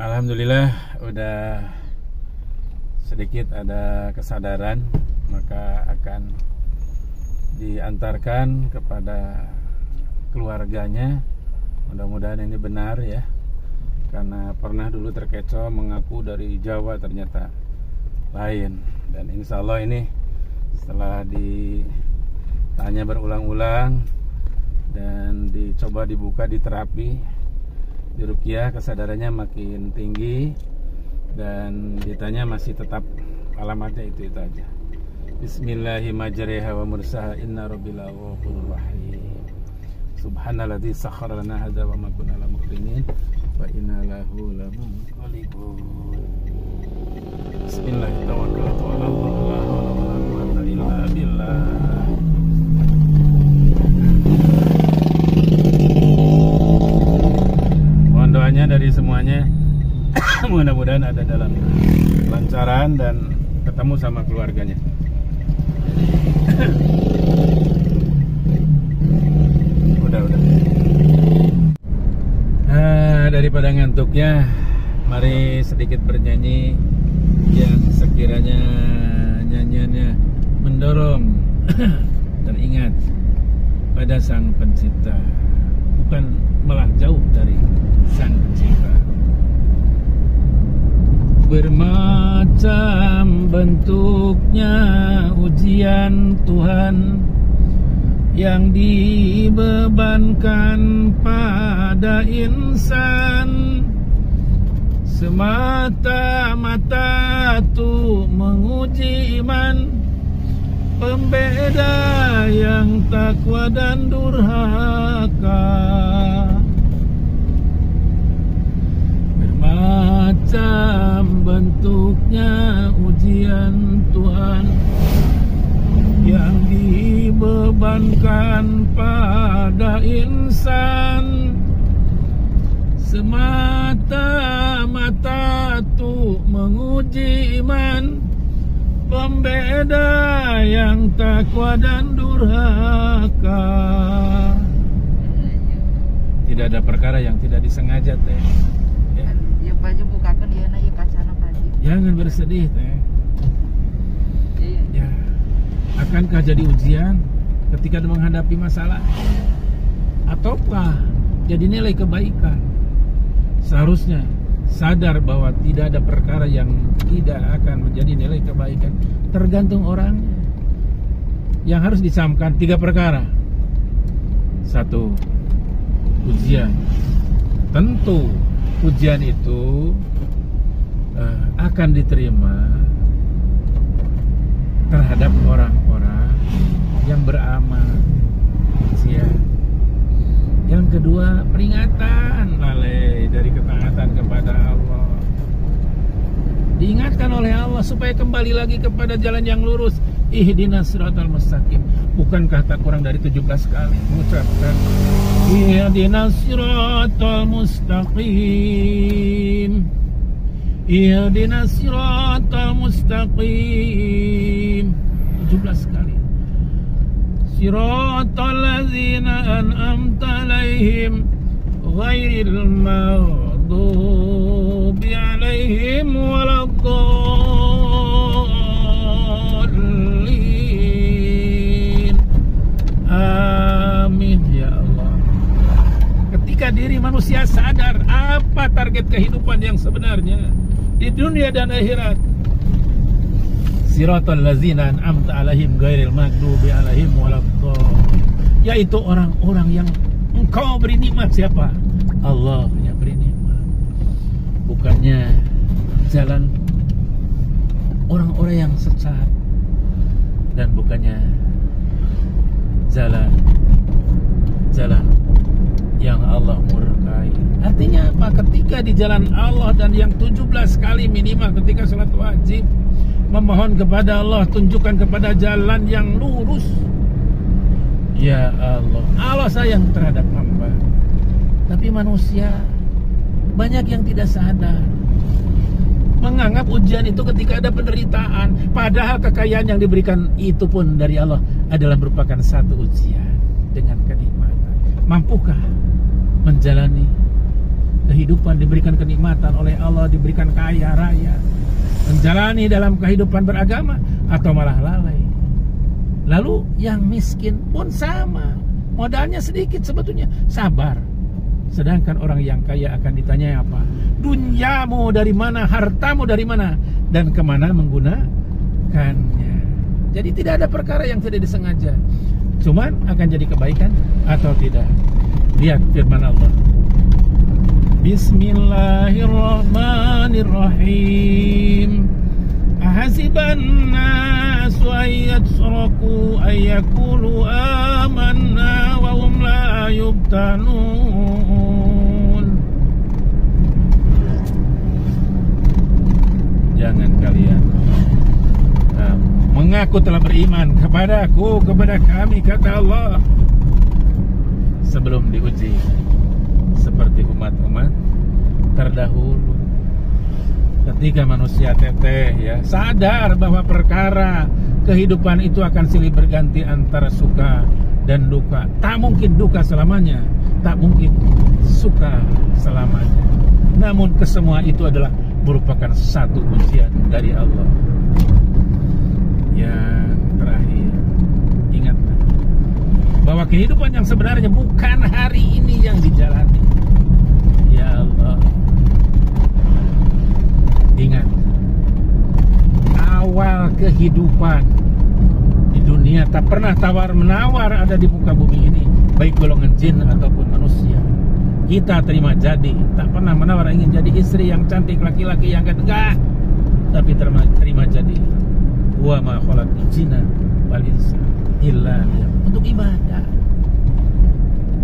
Alhamdulillah udah sedikit ada kesadaran, maka akan diantarkan kepada keluarganya. Mudah-mudahan ini benar ya, karena pernah dulu terkecoh mengaku dari Jawa, ternyata lain. Dan insya Allah ini setelah ditanya berulang-ulang dan dicoba dibuka di terapi, di ruqyah, kesadarannya makin tinggi dan ditanya masih tetap alamatnya itu aja. Bismillahirrahmanirrahim wa mursaha inna rabbil ghafurur rahim. Subhanalladzi sakhkhara lana hadza wa ma kunna lahu muqrinin wa inna lahu lamunqalibun. Bismillahirrahmanirrahim. La haula wa la quwwata illa billah. Mohon doanya dari semuanya. Mudah-mudahan ada dalam lancaran dan ketemu sama keluarganya. Udah. Daripada ngantuknya, mari sedikit bernyanyi yang sekiranya nyanyiannya mendorong teringat pada Sang Pencipta, bukan malah jauh dari Sang Pencipta. Bermacam bentuknya ujian Tuhan yang dibebankan pada insan, semata-mata tuh menguji iman, pembeda yang takwa dan durhaka. Bermacam bentuknya ujian Tuhan yang dibebankan pada insan, semata-mata tuh menguji iman, pembeda yang takwa dan durhaka. Tidak ada perkara yang tidak disengaja teh. Ya baju bukakan dia na ya kacana baju. Jangan bersedih teh. Ya. Akankah jadi ujian ketika menghadapi masalah? Ataukah jadi nilai kebaikan? Seharusnya sadar bahwa tidak ada perkara yang tidak akan menjadi nilai kebaikan, tergantung orangnya. Yang harus disamkan 3 perkara. 1, ujian. Tentu ujian itu akan diterima terhadap orang-orang yang beramal. Yang kedua, peringatan lalai dari ketaatan kepada Allah. Diingatkan oleh Allah supaya kembali lagi kepada jalan yang lurus. Ihdinas siratal mustaqim. Bukankah tak kurang dari 17 kali mengucapkan Ihdinas siratal mustaqim. Ihdinas siratal mustaqim. 17 kali. Siratal ladzina an'amta alaihim ghairil maghdubi alaihim waladdallin. Amin ya Allah. Ketika diri manusia sadar apa target kehidupan yang sebenarnya di dunia dan akhirat, Siratal ladzina an'amta alaihim ghairil maghdubi alaihim waladdallin, yaitu orang-orang yang Engkau beri nikmat. Siapa? Allah yang beri nikmat. Bukannya jalan orang-orang yang sesat, dan bukannya jalan yang Allah murkai. Artinya apa? Ketika di jalan Allah dan yang 17 kali minimal ketika salat wajib, memohon kepada Allah, tunjukkan kepada jalan yang lurus. Ya Allah, Allah sayang terhadap hamba. Tapi manusia banyak yang tidak sadar, menganggap ujian itu ketika ada penderitaan, padahal kekayaan yang diberikan itu pun dari Allah adalah merupakan satu ujian dengan kenikmatan. Mampukah menjalani kehidupan, diberikan kenikmatan oleh Allah, diberikan kaya raya, menjalani dalam kehidupan beragama, atau malah lalai. Lalu yang miskin pun sama, modalnya sedikit sebetulnya, sabar. Sedangkan orang yang kaya akan ditanya apa? Dunyamu dari mana, hartamu dari mana, dan kemana menggunakannya. Jadi tidak ada perkara yang tidak disengaja, cuman akan jadi kebaikan atau tidak. Lihat firman Allah, Bismillahirrahmanirrahim. Ahasiban nasu ayyatsraku ayyakulu amanna wa hum la yubtanun. Jangan kalian mengaku telah beriman kepadaku, kepada kami, kata Allah, sebelum diuji seperti umat-umat terdahulu. Ketika manusia teteh ya sadar bahwa perkara kehidupan itu akan silih berganti antara suka dan duka. Tak mungkin duka selamanya, tak mungkin suka selamanya. Namun kesemua itu adalah merupakan satu ujian dari Allah. Yang terakhir, ingatlah bahwa kehidupan yang sebenarnya bukan hari ini yang dijalani. Ya Allah, ingat, awal kehidupan di dunia tak pernah tawar-menawar ada di muka bumi ini, baik golongan jin ataupun manusia. Kita terima jadi, tak pernah menawar ingin jadi istri yang cantik, laki-laki yang tegak, tapi terima jadi. Wa ma khalaqtul jinna wal insa illa untuk ibadah.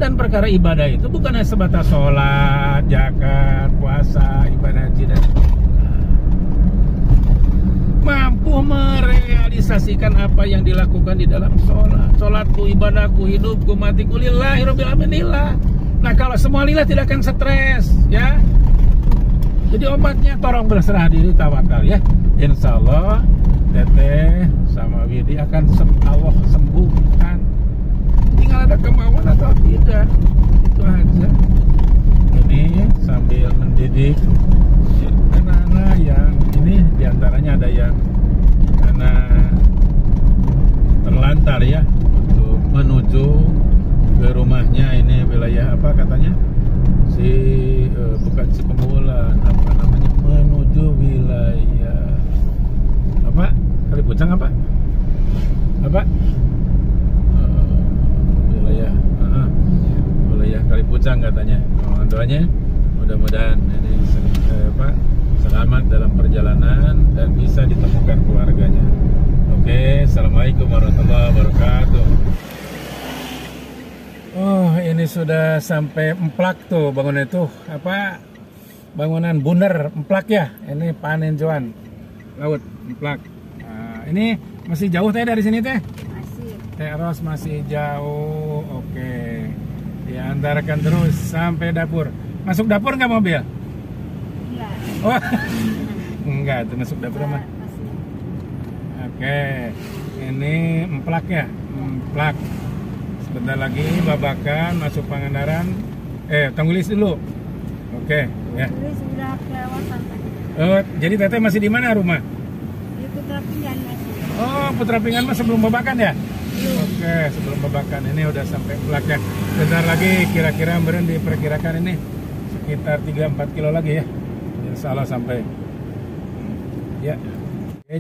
Dan perkara ibadah itu bukan hanya sebatas sholat, zakat, puasa, ibadah haji dan mampu merealisasikan apa yang dilakukan di dalam sholat. Sholatku, ibadahku, hidupku, matiku lillahi rabbil alamin. Nah, kalau semua lillah tidak akan stres ya. Jadi obatnya tolong berserah diri, tawakal ya. Insya Allah Teteh sama Widi akan Allah sembuhkan. Tinggal ada kemauan atau tidak, itu aja. Ini sambil mendidik anak-anak yang ini, diantaranya ada yang karena terlantar ya, untuk menuju ke rumahnya. Ini wilayah apa katanya? Bukan Cipemulan, apa namanya, menuju wilayah apa? Kalipucang apa? Wilayah Kalipucang katanya. Doanya mudah-mudahan ini selamat dalam perjalanan dan bisa ditemukan keluarganya. Oke, assalamualaikum warahmatullahi wabarakatuh. Oh, ini sudah sampai Emplak tuh bangunan itu, apa, bangunan Bunder Emplak ya. Ini panen Joan laut Emplak. Nah, ini masih jauh teh dari sini teh? Masih. Teh Ros masih jauh. Oke, diantarkan terus sampai dapur. Masuk dapur nggak mobil? Iya. Oh, enggak, itu masuk dapur mah. Masih. Oke, ini Emplak ya, Emplak. Sebentar lagi Babakan masuk Pangandaran. Tanggulis dulu. Oke, ya. Jadi sudah kelewatan tadi. Oh, jadi Teteh masih di mana rumah? Di Putra Pinggan masih. Oh, Putra Pinggan mah sebelum Babakan ya? Iya. Oke, sebelum Babakan. Ini udah sampai Emplak ya. Bentar lagi kira-kira Beren diperkirakan ini sekitar 3-4 kilo lagi ya. Insya Allah sampai. Ya.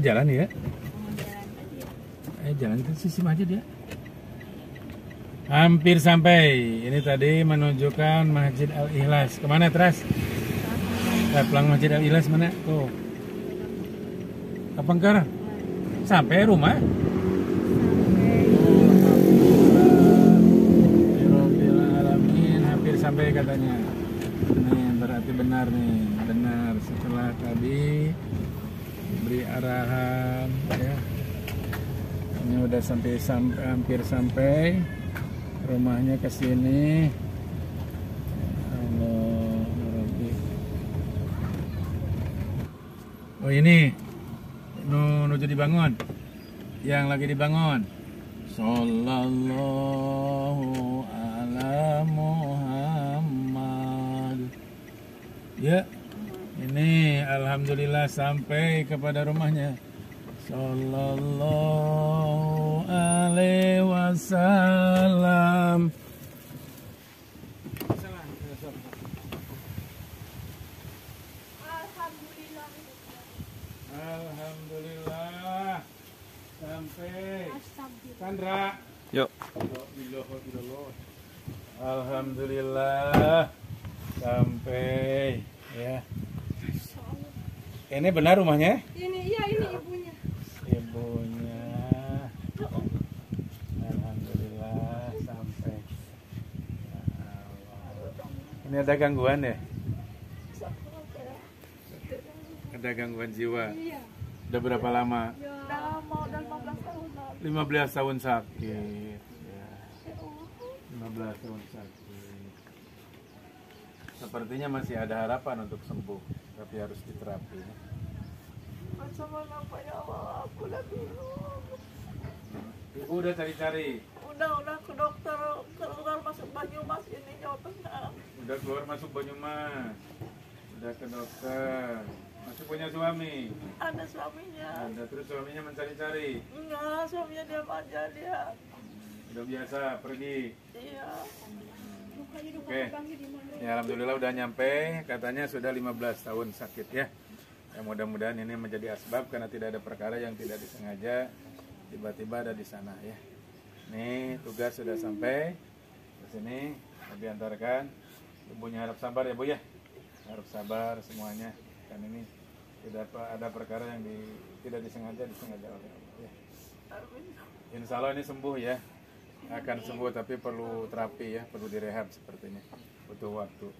Jalan ya. Jalan ke sisi aja dia. Hampir sampai. Ini tadi menunjukkan Masjid Al-Ikhlas. Kemana Tras? Pelang Masjid Al-Ikhlas mana? Tuh. Kapangkar. Sampai rumah. Alhamdulillah. Hampir sampai katanya. Ini berarti benar nih. Benar setelah tadi beri arahan ya. Ini udah hampir sampai. Rumahnya ke sini. Oh ini nuju dibangun. Yang lagi dibangun. Sallallahu ala Muhammad. Ya, ini alhamdulillah sampai kepada rumahnya. Sallallahu alaihi wasallam. Alhamdulillah sampai. Sandra. Yuk. Alhamdulillah sampai ya. Ini benar rumahnya? Ini iya ini ibunya. Ibunya. Alhamdulillah sampai. Ya Allah. Ini ada gangguan ya? Ada gangguan jiwa. Iya. Udah berapa lama? Udah mau 15 tahun. 15 tahun sakit. Ya. 15 tahun sakit. Sepertinya masih ada harapan untuk sembuh, tapi harus diterapi. Macam mana Pak ya Allah, aku udah bingung. Ibu udah cari-cari. Udah ke dokter, keluar masuk Banyumas ini Jawa Tengah. Udah keluar masuk Banyumas. Udah ke dokter. Masih punya suami? Ada suaminya. Ada, terus suaminya mencari-cari. Enggak, suaminya diam aja dia. Udah biasa pergi. Iya. Oke. Ya alhamdulillah udah nyampe. Katanya sudah 15 tahun sakit ya. Ya mudah-mudahan ini menjadi asbab karena tidak ada perkara yang tidak disengaja tiba-tiba ada di sana ya. Nih tugas sudah sampai ke sini, diantarkan. Ibunya harap sabar ya Bu ya. Harap sabar semuanya. Kan ini tidak ada perkara yang tidak disengaja oleh Allah ya. Insya Allah ini sembuh ya. Akan sembuh tapi perlu terapi ya, perlu direhab sepertinya. Butuh waktu.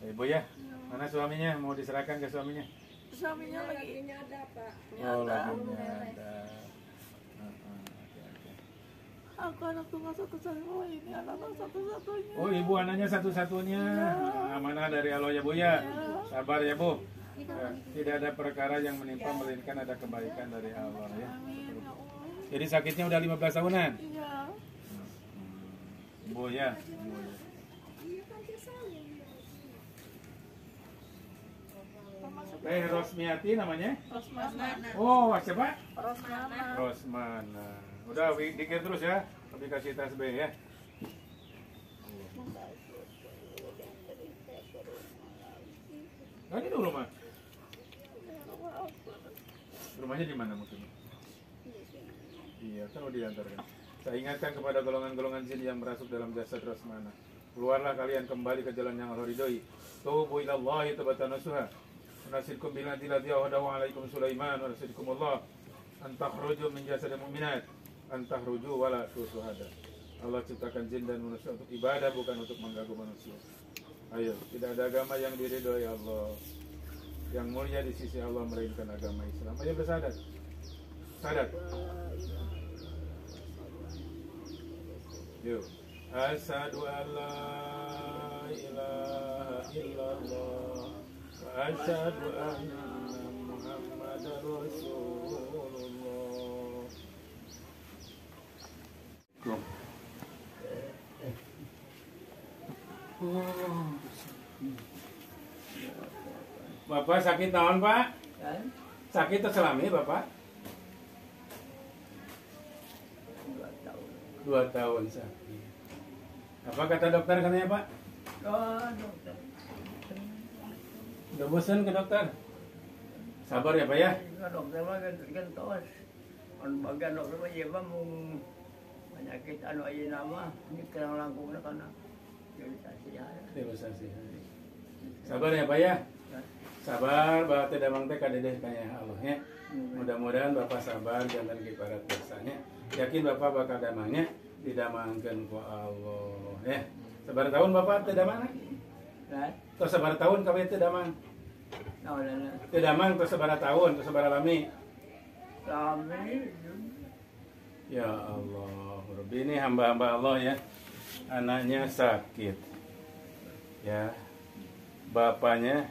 Ibu ya, mana suaminya? Mau diserahkan ke suaminya? Suaminya lagi ada Pak. Oh, laginya ada. Oke. Aku anak tunggal satu-satunya, ini anak satu-satunya. Oh, ibu anaknya satu-satunya. Amanah dari Allah ya Bu ya. Sabar ya Bu. Tidak ada perkara yang menimpa melainkan ada kebaikan dari Allah ya. Jadi sakitnya udah 15 tahunan. Iya. Bu ya. Rosmiati namanya? Rosmana. Oh, siapa? Rosmana. Rosmana. Udah dikir terus ya. Tapi kasih tasbih ya. Nah, ini dulu rumah. Rumahnya di mana mungkin? Iya, kan udah diantarkan. Saya ingatkan kepada golongan-golongan jin yang merasuk dalam jasad Rosmana. Keluarlah kalian kembali ke jalan yang Allah ridhoi. Tubu ilallahi taubatan nasuha. Nasirkum bilati lati awadahu alaikum Sulaiman wa nasirkumullah. Antakhruju min jasadil mu'minat. Antakhruju wala tusuhada. Allah ciptakan jin dan manusia untuk ibadah, bukan untuk mengganggu manusia. Ayo, tidak ada agama yang diridhoi Allah, yang mulia di sisi Allah melainkan agama Islam. Ayo bersadat. Sadat. Yuk. Asyhadu an la ilaha illallah wa asyhadu anna Muhammadar Rasulullah. Bapak sakit naon, Pak? Sakit terselami, Bapak? 2 tahun sakit. Apa kata dokter katanya, Pak? Dokter. Udah bosan ke dokter? Sabar ya, Pak ya? Dokter mah kan tos. Bagian dokter mah ya mau penyakit anu aja nama ini kerang langkungnya karena Demonstrasi. Sabar ya, Pak ya? Sabar, Bapak tidak mangte kadedeh kaya Allah ya. Mudah-mudahan Bapak sabar jangan kiparat dosanya. Yakin Bapak bakal damangnya tidak mangken ku Allah ya. Sabar tahun Bapak tidak mana? Tos sabar tahun kawin tidak mang. Tidak mang tos sabar tahun, tos sabar lami. Ya Allah, Rabbi ini hamba-hamba Allah ya. Anaknya sakit. Ya. Bapaknya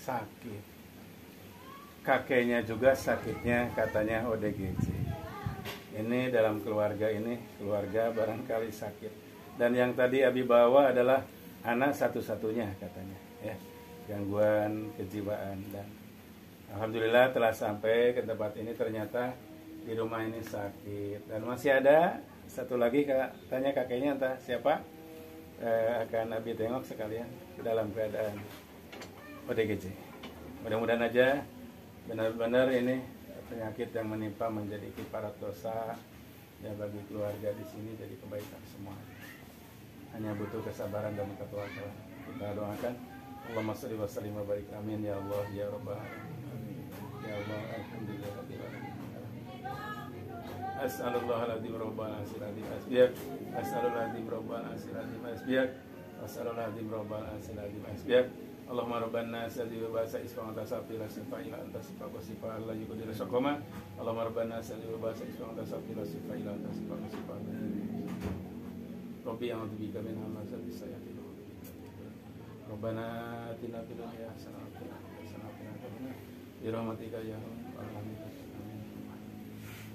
sakit. Kakeknya juga sakitnya katanya ODGJ. Ini dalam keluarga ini, keluarga barangkali sakit. Dan yang tadi Abi bawa adalah anak satu-satunya katanya, ya. gangguan kejiwaan. Dan alhamdulillah telah sampai ke tempat ini. Ternyata di rumah ini sakit dan masih ada satu lagi tanya kakeknya entah siapa, akan Abi tengok sekalian dalam keadaan ODGJ. Mudah-mudahan aja benar-benar ini penyakit yang menimpa menjadi kifarat dosa ya bagi keluarga di sini, jadi kebaikan semua. Hanya butuh kesabaran dan ketawakalan. Kita doakan Allahumma shalli wa sallim wa barik, amin ya Allah ya rabbal alamin. Ya Allah, alhamdulillah rabbil alamin. As'alullahaladzim rabbal asiradzim asbiyak. As'alullahaladzim rabbal asiradzim asbiyak. As'alullahaladzim rabbal asiradzim asbiyak. Allahumma rabbana salli wa basa isfa anta safila sifa ila anta sifa wa sifa Allah yuqdir syaqama. Allahumma rabbana salli wa basa isfa anta safila sifa ila anta sifa wa sifa Rabbi a'udzu bika min hamazati sayyi'in. Rabbana atina fid dunya hasanah wa fil akhirati hasanah wa qina adzabannar. Bi rahmatika ya rabbal alamin.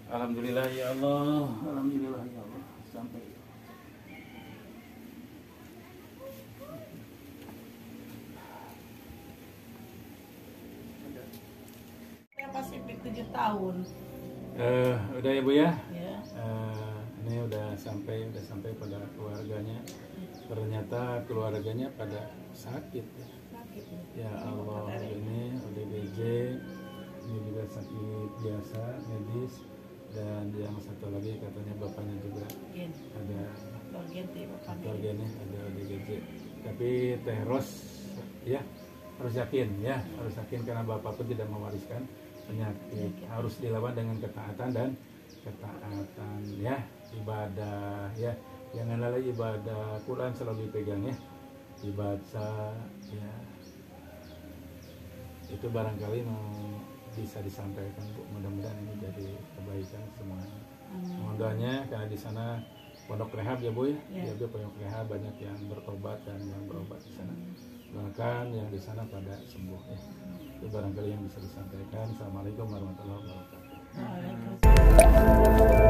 Alhamdulillah ya Allah, alhamdulillah ya Allah. Sampai Saya Pasifik 7 tahun. udah ya Bu ya. Ya. Ini udah sampai pada keluarganya. Ternyata keluarganya pada sakit ya. Sakit. Ya Allah, ini ODGJ, ini juga sakit biasa medis, dan yang satu lagi katanya bapaknya juga Gen. ada Gen organnya ada ODGJ. Tapi Teh Ros ya harus yakin karena bapak pun tidak mewariskan penyakit, harus dilawan dengan ketaatan ya, ibadah ya, jangan lalai ibadah. Quran selalu dipegang ya, dibaca ya, itu barangkali bisa disampaikan Bu. Mudah-mudahan ini jadi kebaikan semuanya. Mohon doanya karena di sana pondok rehab ya Bu ya, jadi pondok rehab banyak yang bertobat dan yang berobat di sana. Bahkan yang di sana pada sembuh ya. Itu barangkali yang bisa disampaikan. Assalamualaikum warahmatullahi wabarakatuh. Waalaikumsalam.